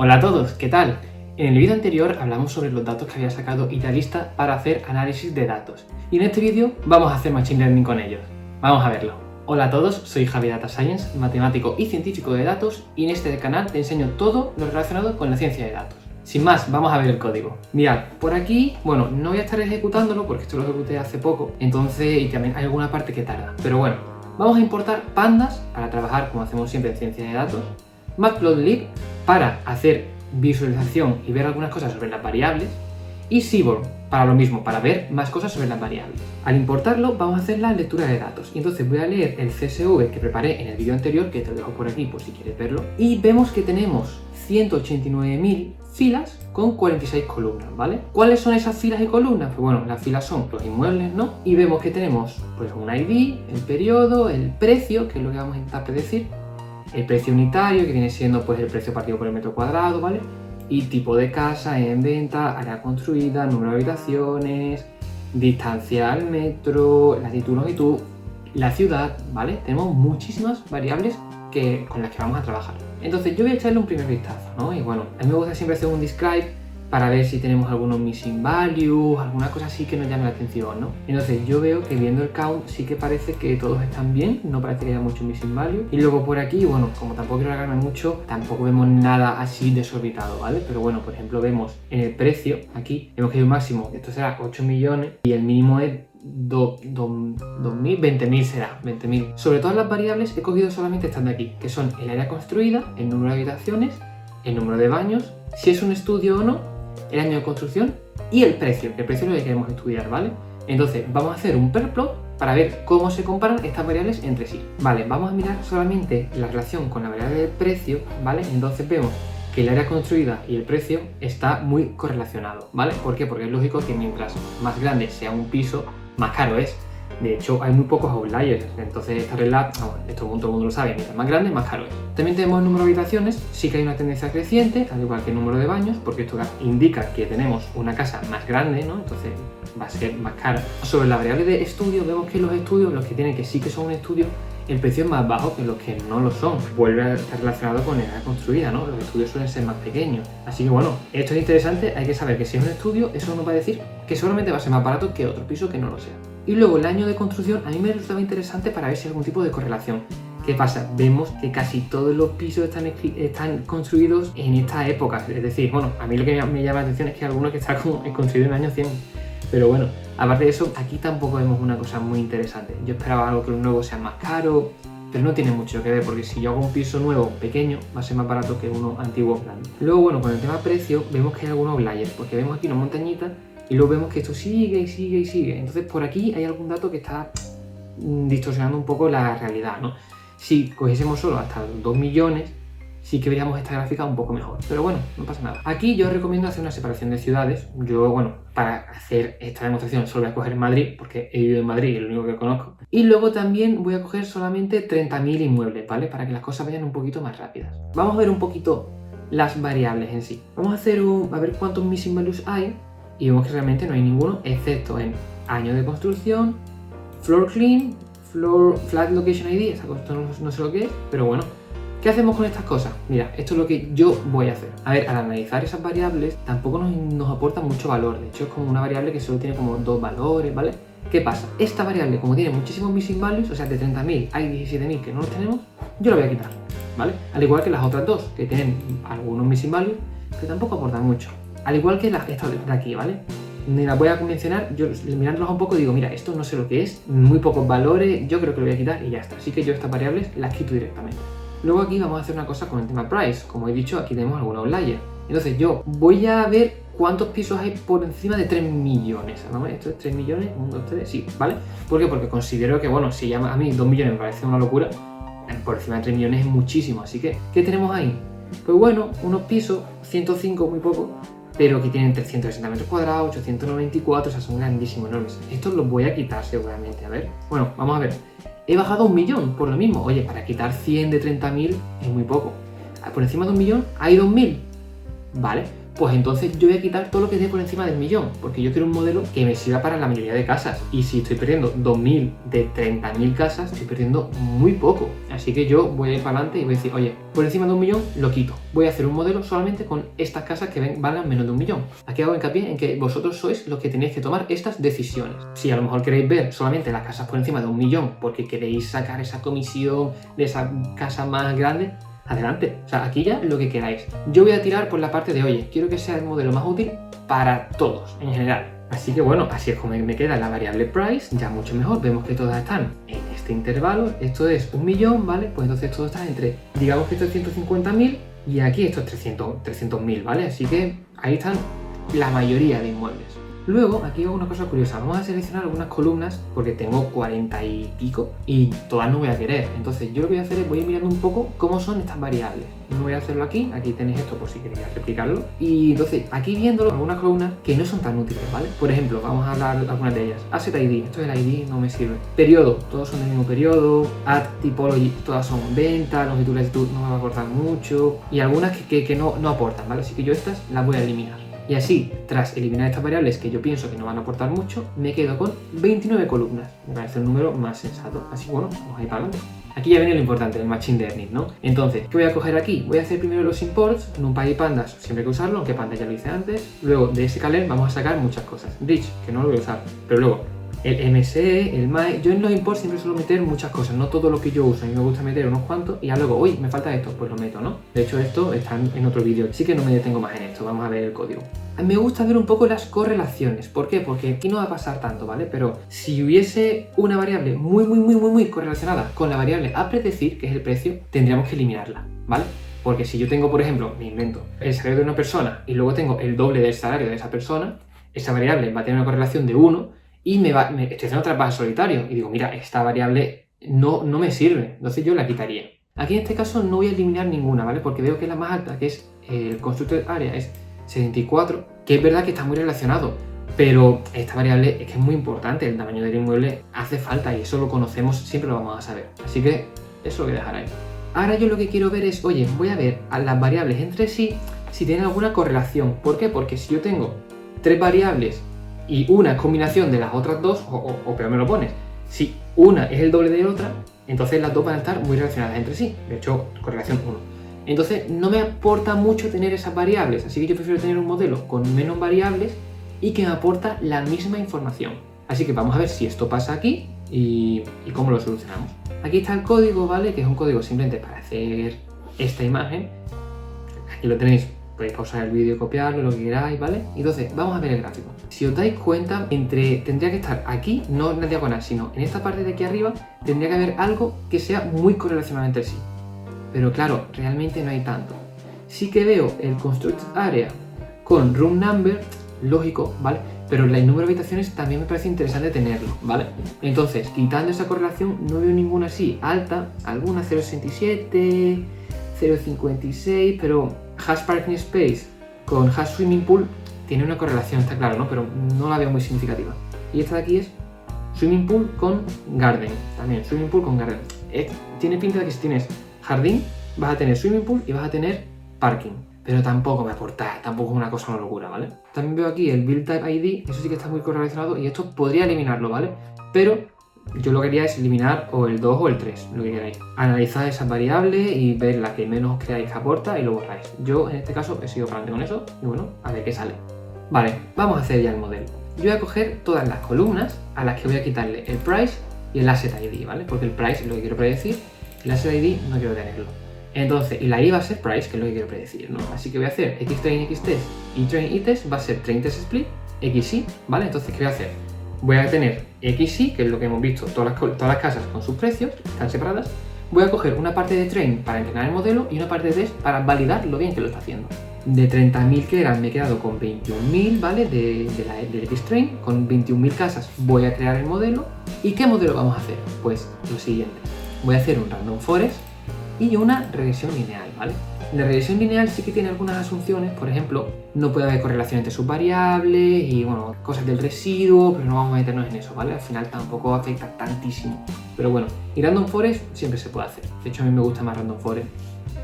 Hola a todos, ¿qué tal? En el vídeo anterior hablamos sobre los datos que había sacado Idealista para hacer análisis de datos. Y en este vídeo vamos a hacer Machine Learning con ellos. Vamos a verlo. Hola a todos, soy Javi Data Science, matemático y científico de datos, y en este canal te enseño todo lo relacionado con la ciencia de datos. Sin más, vamos a ver el código. Mirad, por aquí, bueno, no voy a estar ejecutándolo porque esto lo ejecuté hace poco, entonces, y también hay alguna parte que tarda. Pero bueno, vamos a importar pandas para trabajar como hacemos siempre en ciencia de datos, Matplotlib para hacer visualización y ver algunas cosas sobre las variables, y Seaborn para lo mismo, para ver más cosas sobre las variables. Al importarlo vamos a hacer la lectura de datos, y entonces voy a leer el CSV que preparé en el vídeo anterior, que te lo dejo por aquí por si quieres verlo, y vemos que tenemos 189.000 filas con 46 columnas, ¿vale? ¿Cuáles son esas filas y columnas? Pues bueno, las filas son los inmuebles, ¿no? Y vemos que tenemos pues un ID, el periodo, el precio, que es lo que vamos a intentar predecir, el precio unitario, que viene siendo pues el precio partido por el metro cuadrado, ¿vale? Y tipo de casa en venta, área construida, número de habitaciones, distancia al metro, latitud, longitud, la ciudad, ¿vale? Tenemos muchísimas variables con las que vamos a trabajar. Entonces yo voy a echarle un primer vistazo, ¿no? Y bueno, a mí me gusta siempre hacer un describe para ver si tenemos algunos missing values, alguna cosa así que nos llame la atención, ¿no? Entonces yo veo que viendo el count sí que parece que todos están bien, no parece que haya mucho missing value. Y luego por aquí, bueno, como tampoco quiero alargarme mucho, tampoco vemos nada así desorbitado, ¿vale? Pero bueno, por ejemplo vemos en el precio, aquí vemos que hay un máximo, esto será 8 millones y el mínimo es 20.000 será, 20.000. Sobre todas las variables he cogido solamente estas de aquí, que son el área construida, el número de habitaciones, el número de baños, si es un estudio o no, el año de construcción y el precio, que el precio es lo que queremos estudiar, ¿vale? Entonces vamos a hacer un perplot para ver cómo se comparan estas variables entre sí. Vale, vamos a mirar solamente la relación con la variable del precio, ¿vale? Entonces vemos que el área construida y el precio está muy correlacionado, ¿vale? ¿Por qué? Porque es lógico que mientras más grande sea un piso, más caro es. De hecho, hay muy pocos outliers, entonces esta regla, esto todo el mundo lo sabe, mientras más grande, más caro es. También tenemos el número de habitaciones, sí que hay una tendencia creciente, al igual que el número de baños, porque esto indica que tenemos una casa más grande, ¿no? Entonces va a ser más cara. Sobre la variable de estudio, vemos que los estudios, los que tienen que sí que son un estudio, el precio es más bajo que los que no lo son. Vuelve a estar relacionado con la edad construida, ¿no? Los estudios suelen ser más pequeños. Así que bueno, esto es interesante, hay que saber que si es un estudio, eso nos va a decir que seguramente va a ser más barato que otro piso que no lo sea. Y luego el año de construcción a mí me resultaba interesante para ver si hay algún tipo de correlación. ¿Qué pasa? Vemos que casi todos los pisos están construidos en esta época. Es decir, bueno, a mí lo que me llama la atención es que algunos que están construidos en el año 100. Pero bueno, aparte de eso, aquí tampoco vemos una cosa muy interesante. Yo esperaba algo que los nuevos sean más caros, pero no tiene mucho que ver, porque si yo hago un piso nuevo pequeño, va a ser más barato que uno antiguo grande. Luego, bueno, con el tema precio, vemos que hay algunos outliers, porque vemos aquí una montañita y luego vemos que esto sigue y sigue y sigue. Entonces por aquí hay algún dato que está distorsionando un poco la realidad, ¿no? Si cogiésemos solo hasta 2 millones, sí que veríamos esta gráfica un poco mejor. Pero bueno, no pasa nada. Aquí yo os recomiendo hacer una separación de ciudades. Yo, bueno, para hacer esta demostración solo voy a coger Madrid, porque he vivido en Madrid y es lo único que conozco. Y luego también voy a coger solamente 30.000 inmuebles, ¿vale? Para que las cosas vayan un poquito más rápidas. Vamos a ver un poquito las variables en sí. Vamos a hacer a ver cuántos missing values hay. Y vemos que realmente no hay ninguno, excepto en año de construcción, floor clean, flat location ID, esa cosa no sé lo que es, pero bueno. ¿Qué hacemos con estas cosas? Mira, esto es lo que yo voy a hacer. A ver, al analizar esas variables, tampoco nos aporta mucho valor. De hecho, es como una variable que solo tiene como 2 valores, ¿vale? ¿Qué pasa? Esta variable, como tiene muchísimos missing values, o sea, de 30.000 hay 17.000 que no los tenemos, yo la voy a quitar, ¿vale? Al igual que las otras dos, que tienen algunos missing values, que tampoco aportan mucho. Al igual que esta de aquí, ¿vale? Ni la voy a mencionar, yo mirándolos un poco digo, mira, esto no sé lo que es, muy pocos valores, yo creo que lo voy a quitar y ya está. Así que yo estas variables las quito directamente. Luego aquí vamos a hacer una cosa con el tema price. Como he dicho, aquí tenemos algunos outliers. Entonces yo voy a ver cuántos pisos hay por encima de 3 millones. ¿No? Esto es 3 millones, 1, 2, 3, sí, ¿vale? ¿Por qué? Porque considero que, bueno, si ya a mí 2 millones me parece una locura, por encima de 3 millones es muchísimo. Así que, ¿qué tenemos ahí? Pues bueno, unos pisos, 105, muy poco, pero que tienen 360 metros cuadrados, 894, o sea, son grandísimos, enormes. Estos los voy a quitar seguramente, a ver. Bueno, vamos a ver. He bajado 1 millón por lo mismo. Oye, para quitar 100 de 30.000 es muy poco. Por encima de 1 millón hay 2.000. Vale, pues entonces yo voy a quitar todo lo que esté por encima del millón, porque yo quiero un modelo que me sirva para la mayoría de casas. Y si estoy perdiendo 2.000 de 30.000 casas, estoy perdiendo muy poco. Así que yo voy a ir para adelante y voy a decir, oye, por encima de 1 millón lo quito. Voy a hacer un modelo solamente con estas casas que valgan menos de 1 millón. Aquí hago hincapié en que vosotros sois los que tenéis que tomar estas decisiones. Si a lo mejor queréis ver solamente las casas por encima de 1 millón porque queréis sacar esa comisión de esa casa más grande, adelante. O sea, aquí ya lo que queráis. Yo voy a tirar por la parte de, oye, quiero que sea el modelo más útil para todos en general. Así que bueno, así es como me queda la variable price, ya mucho mejor. Vemos que todas están en este intervalo. Esto es 1 millón, ¿vale? Pues entonces todo está entre, digamos que esto es 150.000 y aquí esto es 300.000, ¿vale? Así que ahí están la mayoría de inmuebles. Luego, aquí hago una cosa curiosa. Vamos a seleccionar algunas columnas porque tengo 40 y pico y todas no voy a querer. Entonces, yo lo que voy a hacer es voy a ir mirando un poco cómo son estas variables. No voy a hacerlo aquí. Aquí tenéis esto por si queréis replicarlo. Y entonces, aquí viéndolo, algunas columnas que no son tan útiles, ¿vale? Por ejemplo, vamos a hablar de algunas de ellas. Asset ID. Esto es el ID, no me sirve. Periodo. Todos son del mismo periodo. Add Typology. Todas son venta. Longitud, latitud no me va a aportar mucho. Y algunas que no aportan, ¿vale? Así que yo estas las voy a eliminar. Y así, tras eliminar estas variables que yo pienso que no van a aportar mucho, me quedo con 29 columnas. Me parece el número más sensato. Así que bueno, vamos a ir para adelante. Aquí ya viene lo importante, el Machine Learning, ¿no? Entonces, ¿qué voy a coger aquí? Voy a hacer primero los imports, NumPy y Pandas, siempre hay que usarlo, aunque Pandas ya lo hice antes. Luego, de sklearn vamos a sacar muchas cosas. Rich, que no lo voy a usar, pero luego el MSE, el MAE, yo en los imports siempre suelo meter muchas cosas, no todo lo que yo uso, a mí me gusta meter unos cuantos y ya luego, uy, me falta esto, pues lo meto, ¿no? De hecho esto está en otro vídeo, así que no me detengo más en esto, vamos a ver el código. Me gusta ver un poco las correlaciones, ¿por qué? Porque aquí no va a pasar tanto, ¿vale? Pero si hubiese una variable muy correlacionada con la variable a predecir, que es el precio, tendríamos que eliminarla, ¿vale? Porque si yo tengo, por ejemplo, me invento, el salario de una persona y luego tengo el doble del salario de esa persona, esa variable va a tener una correlación de 1 y estoy haciendo trampas en solitario y digo, mira, esta variable no me sirve, entonces yo la quitaría. Aquí en este caso no voy a eliminar ninguna, ¿vale? Porque veo que la más alta, que es el constructed area, es 74, que es verdad que está muy relacionado, pero esta variable es que es muy importante, el tamaño del inmueble hace falta y eso lo conocemos, siempre lo vamos a saber. Así que eso lo voy a dejar ahí. Ahora yo lo que quiero ver es, oye, voy a ver a las variables entre sí si tienen alguna correlación. ¿Por qué? Porque si yo tengo 3 variables y una es combinación de las otras dos, o peor me lo pones, si una es el doble de otra, entonces las dos van a estar muy relacionadas entre sí, de hecho, correlación 1. Entonces no me aporta mucho tener esas variables, así que yo prefiero tener un modelo con menos variables y que me aporta la misma información. Así que vamos a ver si esto pasa aquí y cómo lo solucionamos. Aquí está el código, ¿vale? Que es un código simplemente para hacer esta imagen. Aquí lo tenéis. Podéis pausar el vídeo y copiarlo, lo que queráis, ¿vale? Entonces, vamos a ver el gráfico. Si os dais cuenta, tendría que estar aquí, no en la diagonal, sino en esta parte de aquí arriba, tendría que haber algo que sea muy correlacionado entre sí. Pero claro, realmente no hay tanto. Sí que veo el constructed area con room number, lógico, ¿vale? Pero el número de habitaciones también me parece interesante tenerlo, ¿vale? Entonces, quitando esa correlación, no veo ninguna así alta, alguna 0.67, 0.56, pero hash parking space con hash swimming pool tiene una correlación, está claro, ¿no? Pero no la veo muy significativa. Y esta de aquí es swimming pool con garden, también swimming pool con garden. Tiene pinta de que si tienes jardín, vas a tener swimming pool y vas a tener parking. Pero tampoco me aporta, tampoco es una cosa, una locura, ¿vale? También veo aquí el build type ID, eso sí que está muy correlacionado y esto podría eliminarlo, ¿vale? Pero yo lo que quería es eliminar o el 2 o el 3, lo que queráis. Analizad esas variables y ver la que menos creáis que aporta y lo borráis. Yo en este caso he sido para adelante con eso y bueno, a ver qué sale. Vale, vamos a hacer ya el modelo. Yo voy a coger todas las columnas a las que voy a quitarle el price y el asset ID, ¿vale? Porque el price es lo que quiero predecir, el asset ID no quiero tenerlo. Entonces, y la I va a ser price, que es lo que quiero predecir, ¿no? Así que voy a hacer xtrain, xtest y train itest, va a ser train test split, xi, ¿vale? Entonces, ¿qué voy a hacer? Voy a tener xi, que es lo que hemos visto, todas las casas con sus precios, están separadas. Voy a coger una parte de train para entrenar el modelo y una parte de test para validar lo bien que lo está haciendo. De 30.000 que eran, me he quedado con 21.000, ¿vale? Del xtrain, con 21.000 casas voy a crear el modelo. ¿Y qué modelo vamos a hacer? Pues lo siguiente. Voy a hacer un random forest y una regresión lineal, ¿vale? La regresión lineal sí que tiene algunas asunciones, por ejemplo, no puede haber correlación entre sus variables y, bueno, cosas del residuo, pero no vamos a meternos en eso, ¿vale? Al final tampoco afecta tantísimo. Pero bueno, y random forest siempre se puede hacer. De hecho, a mí me gusta más random forest.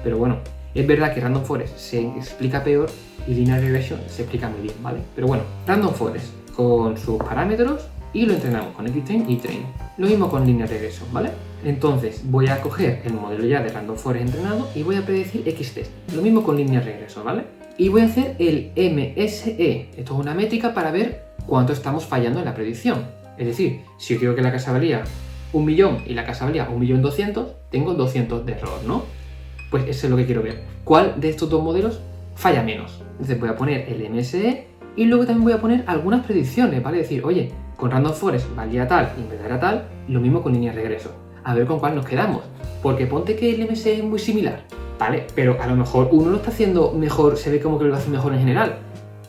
Pero bueno, es verdad que random forest se explica peor y linear regression se explica muy bien, ¿vale? Pero bueno, random forest con sus parámetros y lo entrenamos con xtrain y train. Lo mismo con linear regression, ¿vale? Entonces voy a coger el modelo ya de random forest entrenado y voy a predecir xtest. Lo mismo con linear regression, ¿vale? Y voy a hacer el MSE. Esto es una métrica para ver cuánto estamos fallando en la predicción. Es decir, si yo quiero que la casa valía 1.000.000 y la casa valía 1.200.000, tengo 200 de error, ¿no? Pues eso es lo que quiero ver. ¿Cuál de estos dos modelos falla menos? Entonces voy a poner el MSE y luego también voy a poner algunas predicciones, ¿vale? Decir, oye, con random forest valía tal y en verdad era tal, y lo mismo con linear regreso. A ver con cuál nos quedamos. Porque ponte que el MSE es muy similar, ¿vale? Pero a lo mejor uno lo está haciendo mejor, se ve como que lo hace mejor en general.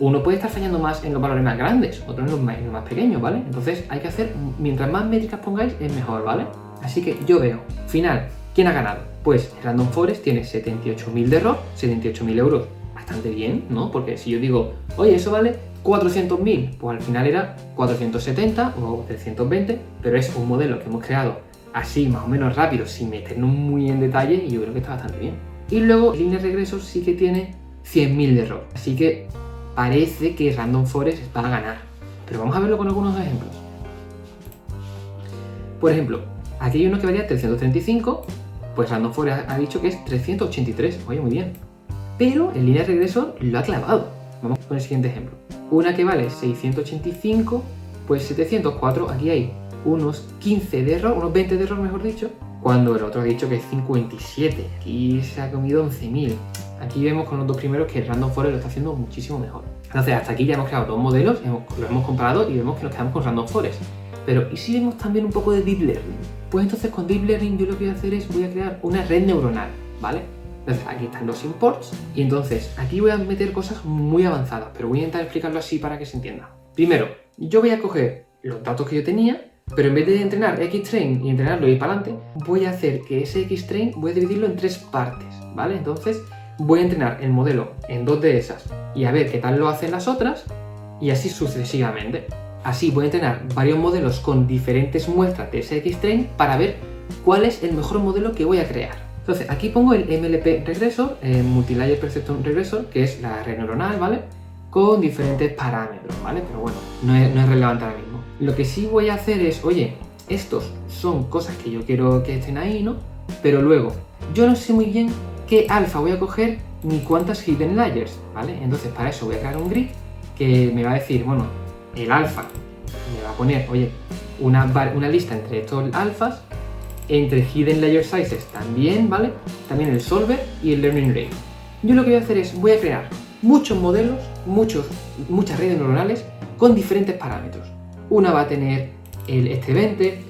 Uno puede estar fallando más en los valores más grandes, otro en los más pequeños, ¿vale? Entonces hay que hacer, mientras más métricas pongáis, es mejor, ¿vale? Así que yo veo, final, ¿quién ha ganado? Pues el Random Forest tiene 78.000 de error, 78.000 euros, bastante bien, ¿no? Porque si yo digo, oye, eso vale 400.000, pues al final era 470 o 320, pero es un modelo que hemos creado así, más o menos rápido, sin meternos muy en detalle, y yo creo que está bastante bien. Y luego, línea de regreso sí que tiene 100.000 de error, así que parece que Random Forest va a ganar. Pero vamos a verlo con algunos ejemplos. Por ejemplo, aquí hay uno que valía 335, pues Random Forest ha dicho que es 383, oye, muy bien. Pero en línea de regreso lo ha clavado. Vamos con el siguiente ejemplo. Una que vale 685, pues 704, aquí hay unos 15 de error, unos 20 de error mejor dicho, cuando el otro ha dicho que es 57. Aquí se ha comido 11.000. Aquí vemos con los dos primeros que el Random Forest lo está haciendo muchísimo mejor. Entonces hasta aquí ya hemos creado dos modelos, los hemos comparado y vemos que nos quedamos con Random Forest. Pero ¿y si vemos también un poco de Deep Learning? Pues entonces con Deep Learning yo lo que voy a hacer es voy a crear una red neuronal, ¿vale? Entonces aquí están los imports y entonces aquí voy a meter cosas muy avanzadas, pero voy a intentar explicarlo así para que se entienda. Primero, yo voy a coger los datos que yo tenía, pero en vez de entrenar xtrain y entrenarlo y ir para adelante, voy a hacer que ese xtrain voy a dividirlo en 3 partes, ¿vale? Entonces voy a entrenar el modelo en 2 de esas y a ver qué tal lo hacen las otras y así sucesivamente. Así voy a entrenar varios modelos con diferentes muestras de ese xtrain para ver cuál es el mejor modelo que voy a crear. Entonces aquí pongo el MLP Regressor, Multilayer Persistent Regressor, que es la red neuronal, ¿vale? Con diferentes parámetros, ¿vale? Pero bueno, no es relevante ahora mismo. Lo que sí voy a hacer es, oye, estos son cosas que yo quiero que estén ahí, ¿no? Pero luego, yo no sé muy bien qué alfa voy a coger ni cuántas hidden layers, ¿vale? Entonces para eso voy a crear un grid que me va a decir, bueno, el alfa me va a poner, oye, una lista entre estos alfas, entre hidden layer sizes también, ¿vale? También el solver y el learning rate. Yo lo que voy a hacer es, voy a crear muchos modelos, muchas redes neuronales con diferentes parámetros. Una va a tener este 20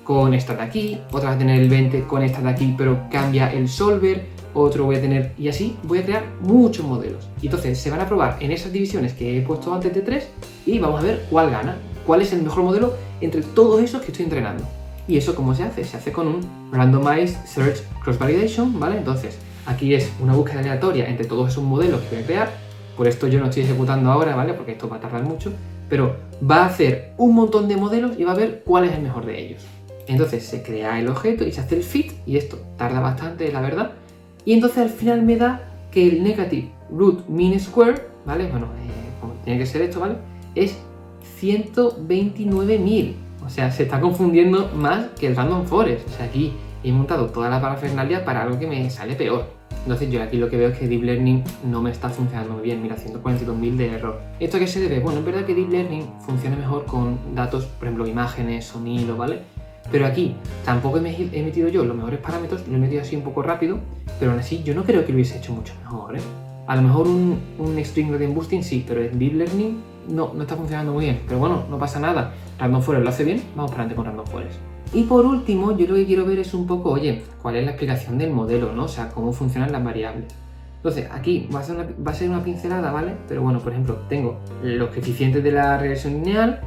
con esta de aquí, otra va a tener el 20 con esta de aquí, pero cambia el solver, otro voy a tener, y así voy a crear muchos modelos. Y entonces se van a probar en esas divisiones que he puesto antes de 3 y vamos a ver cuál gana, cuál es el mejor modelo entre todos esos que estoy entrenando. ¿Y eso cómo se hace? Se hace con un Randomized Search Cross Validation, ¿vale? Entonces, aquí es una búsqueda aleatoria entre todos esos modelos que voy a crear. Por esto yo no estoy ejecutando ahora, ¿vale? Porque esto va a tardar mucho. Pero va a hacer un montón de modelos y va a ver cuál es el mejor de ellos. Entonces se crea el objeto y se hace el fit, y esto tarda bastante, la verdad. Y entonces al final me da que el negative root mean square, ¿vale? Bueno, como tiene que ser esto, ¿vale? Es 129.000. O sea, se está confundiendo más que el Random Forest. O sea, aquí he montado toda la parafernalia para algo que me sale peor. Entonces yo aquí lo que veo es que Deep Learning no me está funcionando muy bien. Mira, 142.000 de error. ¿Esto a qué se debe? Bueno, es verdad que Deep Learning funciona mejor con datos, por ejemplo, imágenes, sonido, ¿vale? Pero aquí tampoco he metido yo los mejores parámetros, lo he metido así un poco rápido, pero aún así yo no creo que lo hubiese hecho mucho mejor, ¿eh? A lo mejor un String Gradient Boosting sí, pero en Deep Learning no está funcionando muy bien. Pero bueno, no pasa nada. Random Forest lo hace bien, vamos para adelante con Random Forest. Y por último, yo lo que quiero ver es un poco, oye, cuál es la explicación del modelo, ¿no? O sea, cómo funcionan las variables. Entonces, aquí va a ser una pincelada, ¿vale? Pero bueno, por ejemplo, tengo los coeficientes de la regresión lineal,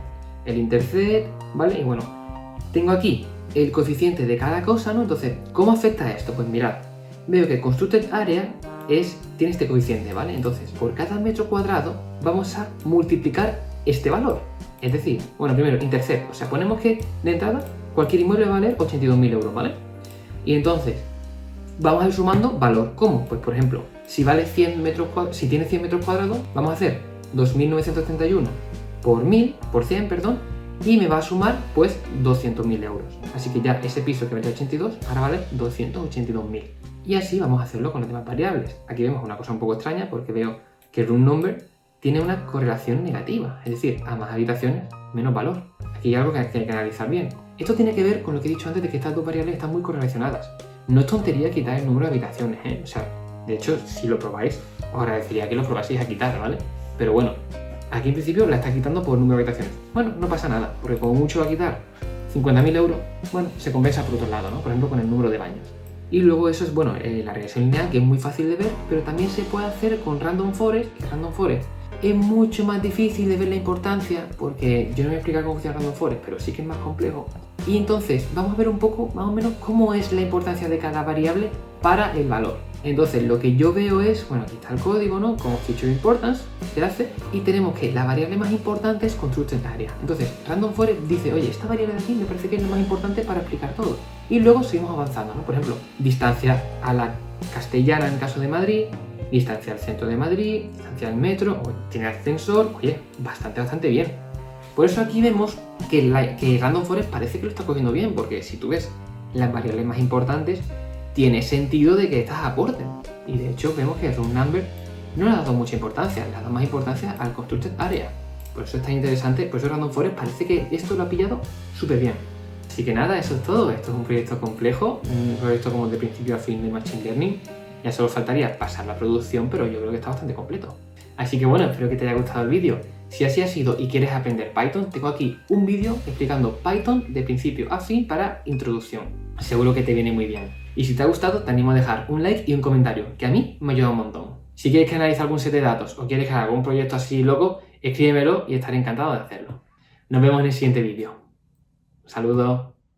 el intercept, ¿vale? Y bueno, tengo aquí el coeficiente de cada cosa, ¿no? Entonces, ¿cómo afecta esto? Pues mirad, veo que el constructed area tiene este coeficiente, ¿vale? Entonces, por cada metro cuadrado vamos a multiplicar este valor. Es decir, bueno, primero, intercept. O sea, ponemos que de entrada cualquier inmueble va a valer 82.000 euros, ¿vale? Y entonces, vamos a ir sumando valor. ¿Cómo? Pues por ejemplo, si vale 100 metros cuadrados, si tiene 100 metros cuadrados, vamos a hacer 2.971 por 1000, por 100, perdón, y me va a sumar pues 200.000 euros. Así que ya ese piso que valía 82 ahora vale 282.000. Y así vamos a hacerlo con las demás variables. Aquí vemos una cosa un poco extraña porque veo que el room number tiene una correlación negativa, es decir, a más habitaciones, menos valor. Aquí hay algo que hay que analizar bien. Esto tiene que ver con lo que he dicho antes de que estas dos variables están muy correlacionadas. No es tontería quitar el número de habitaciones, ¿eh? O sea, de hecho, si lo probáis, os agradecería que lo probaseis a quitar, ¿vale? Pero bueno, aquí en principio la está quitando por número de habitaciones. Bueno, no pasa nada, porque como mucho va a quitar 50.000 euros, bueno, se compensa por otro lado, ¿no? Por ejemplo, con el número de baños. Y luego eso es, bueno, la regresión lineal, que es muy fácil de ver, pero también se puede hacer con Random Forest, que Random Forest es mucho más difícil de ver la importancia, porque yo no voy a explicar cómo funciona Random Forest, pero sí que es más complejo. Y entonces vamos a ver un poco, más o menos, cómo es la importancia de cada variable para el valor. Entonces lo que yo veo es, bueno, aquí está el código, ¿no? Como feature importance, se hace, y tenemos que la variable más importante es constructed area. Entonces Random Forest dice, oye, esta variable de aquí me parece que es la más importante para explicar todo. Y luego seguimos avanzando, ¿no? Por ejemplo, distancia a la Castellana en caso de Madrid, distancia al centro de Madrid, distancia al metro, tiene ascensor, oye, bastante bien. Por eso aquí vemos que Random Forest parece que lo está cogiendo bien, porque si tú ves las variables más importantes, tiene sentido de que estas aporten. Y de hecho vemos que room number no le ha dado mucha importancia, le ha dado más importancia al constructed area. Por eso está interesante, por eso Random Forest parece que esto lo ha pillado súper bien. Así que nada, eso es todo. Esto es un proyecto complejo, un proyecto como de principio a fin de Machine Learning. Ya solo faltaría pasar la producción, pero yo creo que está bastante completo. Así que bueno, espero que te haya gustado el vídeo. Si así ha sido y quieres aprender Python, tengo aquí un vídeo explicando Python de principio a fin para introducción. Seguro que te viene muy bien. Y si te ha gustado, te animo a dejar un like y un comentario, que a mí me ayuda un montón. Si quieres que analice algún set de datos o quieres que haga algún proyecto así loco, escríbemelo y estaré encantado de hacerlo. Nos vemos en el siguiente vídeo. Saludos.